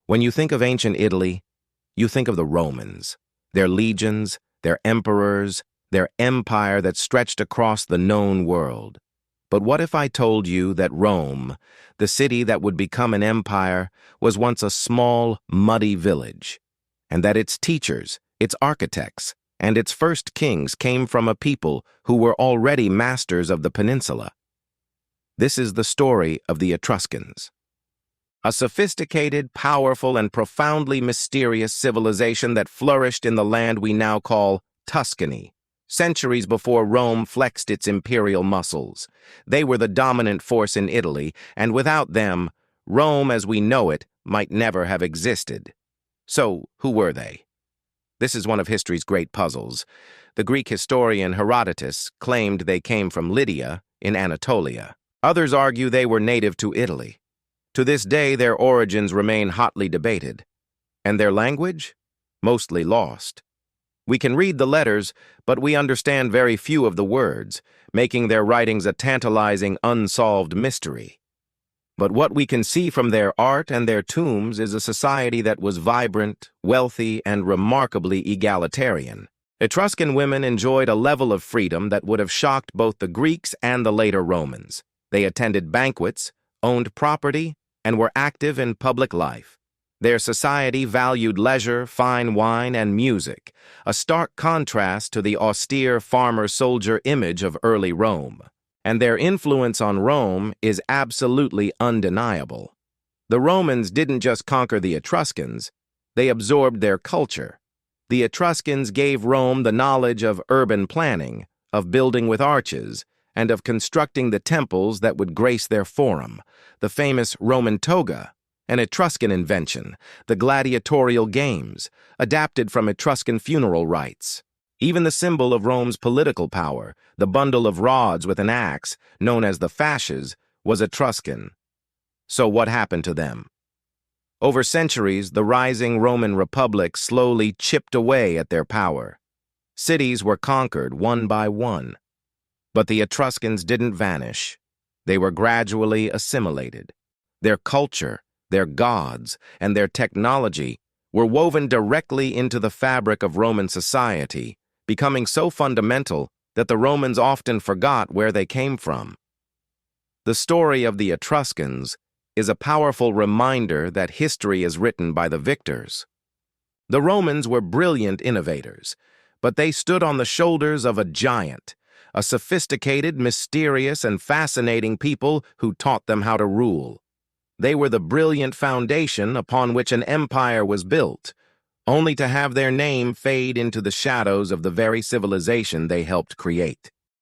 When you think of ancient Italy, you think of the Romans, their legions, their emperors, their empire that stretched across the known world. But what if I told you that Rome, the city that would become an empire, was once a small, muddy village, and that its teachers, its architects, and its first kings came from a people who were already masters of the peninsula? This is the story of the Etruscans. A sophisticated, powerful, and profoundly mysterious civilization that flourished in the land we now call Tuscany, centuries before Rome flexed its imperial muscles. They were the dominant force in Italy, and without them, Rome as we know it might never have existed. So, who were they? This is one of history's great puzzles. The Greek historian Herodotus claimed they came from Lydia in Anatolia. Others argue they were native to Italy. To this day, their origins remain hotly debated. And their language? Mostly lost. We can read the letters, but we understand very few of the words, making their writings a tantalizing, unsolved mystery. But what we can see from their art and their tombs is a society that was vibrant, wealthy, and remarkably egalitarian. Etruscan women enjoyed a level of freedom that would have shocked both the Greeks and the later Romans. They attended banquets, owned property, and were active in public life. Their society valued leisure, fine wine, and music, a stark contrast to the austere farmer-soldier image of early Rome. And their influence on Rome is absolutely undeniable. The Romans didn't just conquer the Etruscans, they absorbed their culture. The Etruscans gave Rome the knowledge of urban planning, of building with arches, and of constructing the temples that would grace their forum. The famous Roman toga, an Etruscan invention, the gladiatorial games, adapted from Etruscan funeral rites. Even the symbol of Rome's political power, the bundle of rods with an axe, known as the fasces, was Etruscan. So what happened to them? Over centuries, the rising Roman Republic slowly chipped away at their power. Cities were conquered one by one. But the Etruscans didn't vanish. They were gradually assimilated. Their culture, their gods, and their technology were woven directly into the fabric of Roman society, becoming so fundamental that the Romans often forgot where they came from. The story of the Etruscans is a powerful reminder that history is written by the victors. The Romans were brilliant innovators, but they stood on the shoulders of a giant, a sophisticated, mysterious, and fascinating people who taught them how to rule. They were the brilliant foundation upon which an empire was built, only to have their name fade into the shadows of the very civilization they helped create.